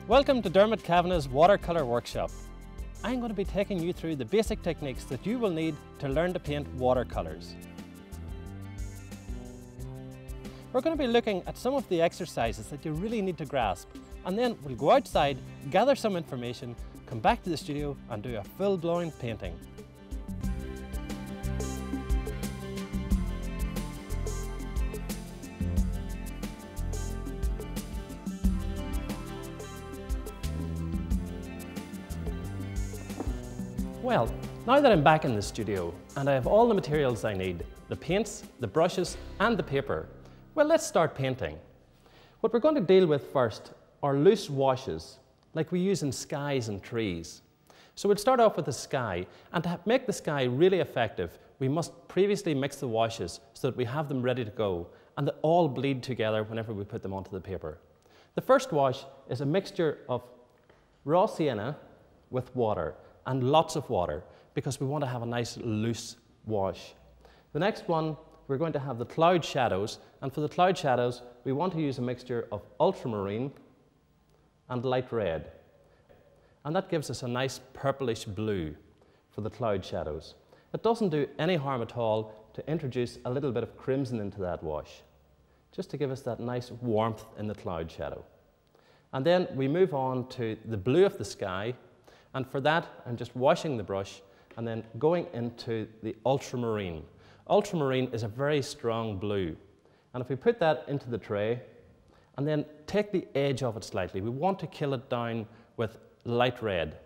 Welcome to Dermot Cavanagh's Watercolour Workshop. I'm going to be taking you through the basic techniques that you will need to learn to paint watercolours. We're going to be looking at some of the exercises that you really need to grasp, and then we'll go outside, gather some information, come back to the studio and do a full-blown painting. Well, now that I'm back in the studio and I have all the materials I need, the paints, the brushes and the paper, well, let's start painting. What we're going to deal with first are loose washes, like we use in skies and trees. So we'll start off with the sky, and to make the sky really effective, we must previously mix the washes so that we have them ready to go and they all bleed together whenever we put them onto the paper. The first wash is a mixture of raw sienna with water, and lots of water, because we want to have a nice loose wash. The next one, we're going to have the cloud shadows, and for the cloud shadows, we want to use a mixture of ultramarine and light red. And that gives us a nice purplish blue for the cloud shadows. It doesn't do any harm at all to introduce a little bit of crimson into that wash, just to give us that nice warmth in the cloud shadow. And then we move on to the blue of the sky, and for that, I'm just washing the brush and then going into the ultramarine. Ultramarine is a very strong blue. And if we put that into the tray and then take the edge of it slightly, we want to kill it down with light red.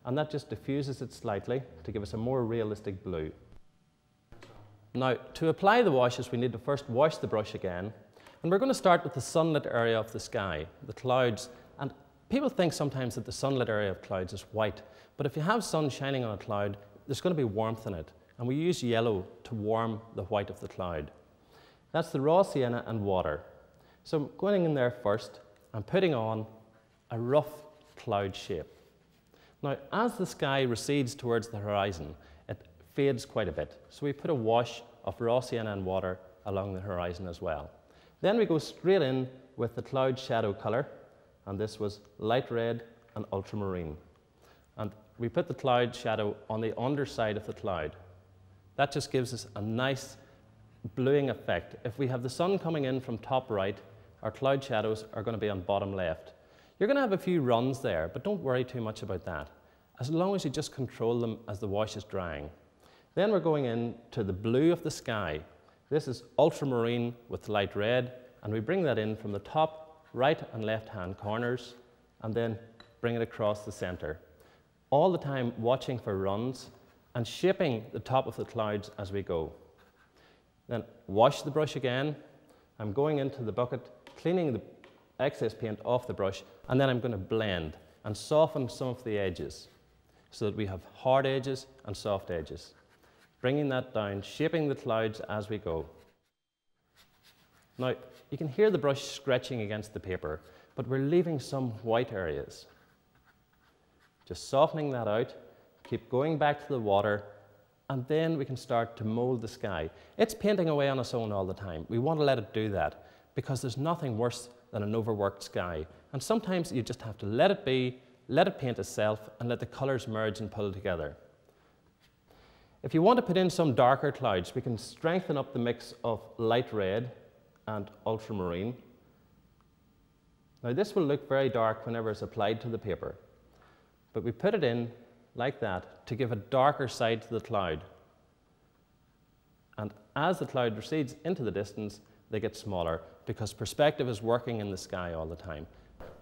And that just diffuses it slightly to give us a more realistic blue. Now, to apply the washes, we need to first wash the brush again. And we're going to start with the sunlit area of the sky, the clouds. And people think sometimes that the sunlit area of clouds is white, but if you have sun shining on a cloud, there's going to be warmth in it, and we use yellow to warm the white of the cloud. That's the raw sienna and water. So I'm going in there first and putting on a rough cloud shape. Now, as the sky recedes towards the horizon, it fades quite a bit, so we put a wash of raw sienna and water along the horizon as well. Then we go straight in with the cloud shadow colour, and this was light red and ultramarine. And we put the cloud shadow on the underside of the cloud. That just gives us a nice bluing effect. If we have the sun coming in from top right, our cloud shadows are going to be on bottom left. You're going to have a few runs there, but don't worry too much about that, as long as you just control them as the wash is drying. Then we're going in to the blue of the sky. This is ultramarine with light red, and we bring that in from the top right and left hand corners and then bring it across the center. All the time watching for runs and shaping the top of the clouds as we go. Then wash the brush again. I'm going into the bucket, cleaning the excess paint off the brush, and then I'm going to blend and soften some of the edges so that we have hard edges and soft edges. Bringing that down, shaping the clouds as we go. Now, you can hear the brush scratching against the paper, but we're leaving some white areas. Just softening that out, keep going back to the water, and then we can start to mold the sky. It's painting away on its own all the time. We want to let it do that, because there's nothing worse than an overworked sky. And sometimes you just have to let it be, let it paint itself, and let the colours merge and pull together. If you want to put in some darker clouds, we can strengthen up the mix of light red and ultramarine. Now this will look very dark whenever it's applied to the paper, but we put it in like that to give a darker side to the cloud. And as the cloud recedes into the distance, they get smaller, because perspective is working in the sky all the time.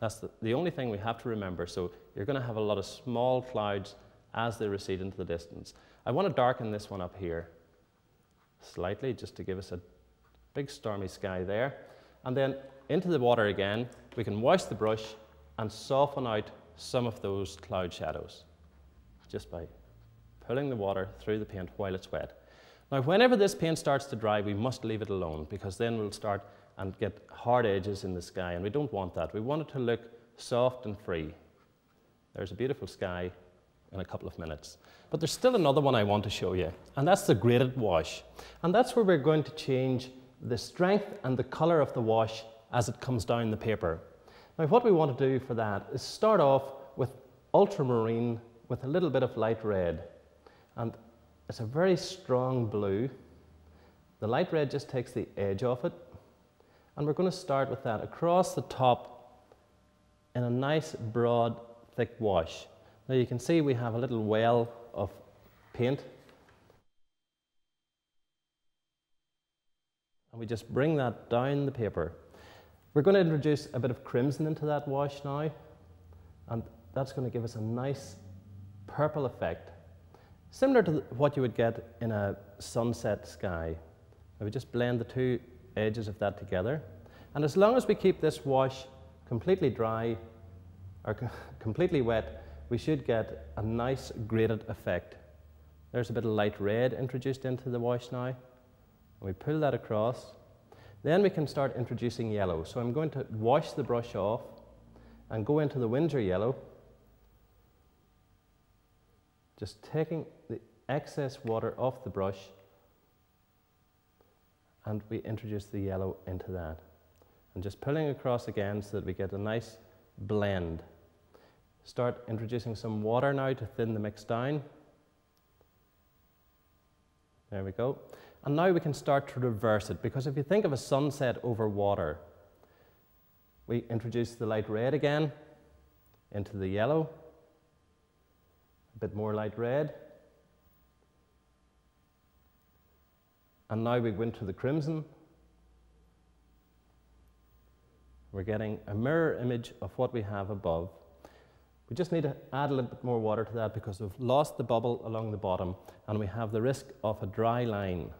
That's the only thing we have to remember. So you're going to have a lot of small clouds as they recede into the distance. I want to darken this one up here slightly, just to give us a big stormy sky there. And then into the water again, we can wash the brush and soften out some of those cloud shadows just by pulling the water through the paint while it's wet. Now, whenever this paint starts to dry, we must leave it alone, because then we'll start and get hard edges in the sky, and we don't want that. We want it to look soft and free. There's a beautiful sky in a couple of minutes. But there's still another one I want to show you, and that's the graded wash. And that's where we're going to change the strength and the colour of the wash as it comes down the paper. Now what we want to do for that is start off with ultramarine with a little bit of light red. And it's a very strong blue. The light red just takes the edge off it. And we're going to start with that across the top in a nice, broad, thick wash. Now you can see we have a little well of paint. And we just bring that down the paper. We're going to introduce a bit of crimson into that wash now. And that's going to give us a nice purple effect, similar to what you would get in a sunset sky. And we just blend the two edges of that together. And as long as we keep this wash completely dry or completely wet, we should get a nice graded effect. There's a bit of light red introduced into the wash now. And we pull that across. Then we can start introducing yellow. So I'm going to wash the brush off and go into the Windsor yellow, just taking the excess water off the brush, and we introduce the yellow into that. And just pulling across again so that we get a nice blend. Start introducing some water now to thin the mix down. There we go. And now we can start to reverse it, because if you think of a sunset over water, we introduce the light red again into the yellow, a bit more light red, and now we go into the crimson. We're getting a mirror image of what we have above. We just need to add a little bit more water to that because we've lost the bubble along the bottom and we have the risk of a dry line.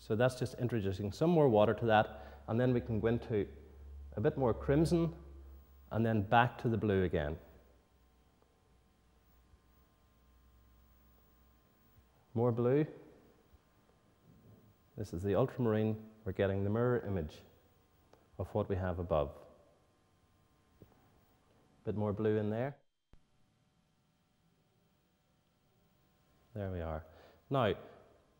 So that's just introducing some more water to that, and then we can go into a bit more crimson and then back to the blue again. More blue. This is the ultramarine. We're getting the mirror image of what we have above. A bit more blue in there. There we are. Now,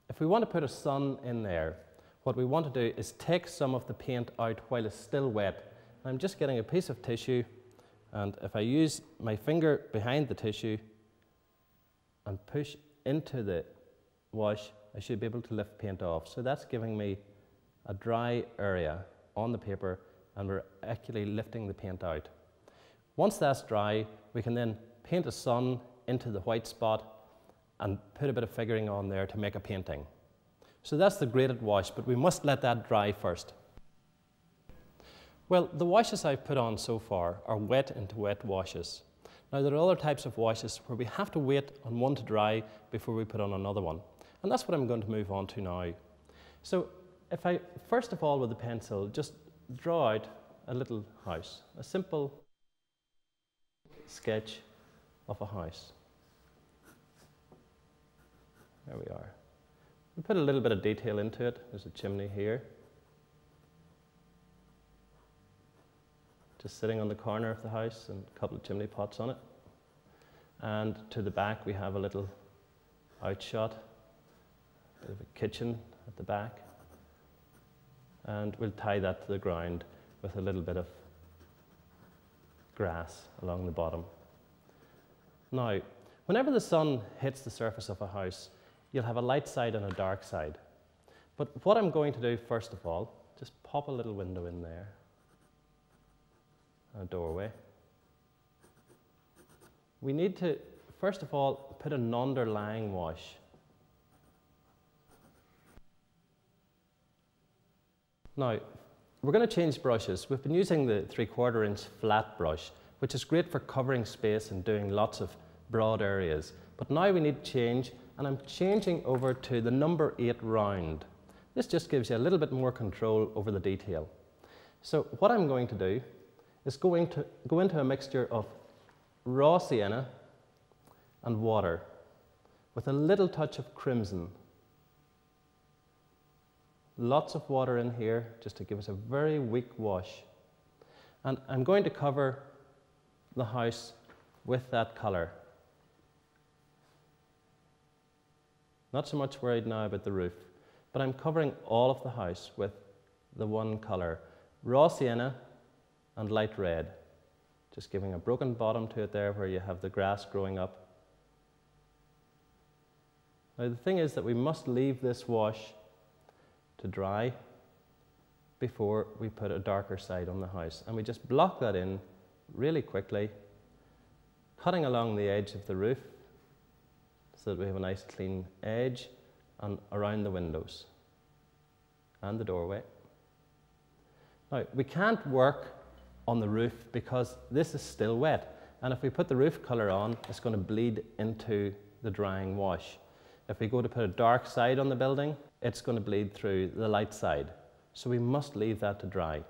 if we want to put a sun in there, what we want to do is take some of the paint out while it's still wet. I'm just getting a piece of tissue, and if I use my finger behind the tissue and push into the wash, I should be able to lift paint off. So that's giving me a dry area on the paper, and we're actually lifting the paint out. Once that's dry, we can then paint a sun into the white spot and put a bit of figuring on there to make a painting. So that's the graded wash, but we must let that dry first. Well, the washes I've put on so far are wet into wet washes. Now there are other types of washes where we have to wait on one to dry before we put on another one. And that's what I'm going to move on to now. So if I, first of all with the pencil, just draw out a little house, a simple sketch of a house. There we are. We put a little bit of detail into it. There's a chimney here, just sitting on the corner of the house, and a couple of chimney pots on it. And to the back we have a little outshot, a bit of a kitchen at the back. And we'll tie that to the ground with a little bit of grass along the bottom. Now, whenever the sun hits the surface of a house, you'll have a light side and a dark side. But what I'm going to do first of all, just pop a little window in there, and a doorway. We need to, first of all, put an underlying wash. Now, we're going to change brushes. We've been using the 3/4 inch flat brush, which is great for covering space and doing lots of broad areas. But now we need to change, and I'm changing over to the number 8 round. This just gives you a little bit more control over the detail. So what I'm going to do is go into a mixture of raw sienna and water with a little touch of crimson. Lots of water in here just to give us a very weak wash. And I'm going to cover the house with that colour. Not so much worried now about the roof, but I'm covering all of the house with the one colour, raw sienna and light red. Just giving a broken bottom to it there where you have the grass growing up. Now the thing is that we must leave this wash to dry before we put a darker side on the house. And we just block that in really quickly, cutting along the edge of the roof so that we have a nice clean edge and around the windows and the doorway. Now, we can't work on the roof because this is still wet, and if we put the roof colour on, it's going to bleed into the drying wash. If we go to put a dark side on the building, it's going to bleed through the light side. So we must leave that to dry.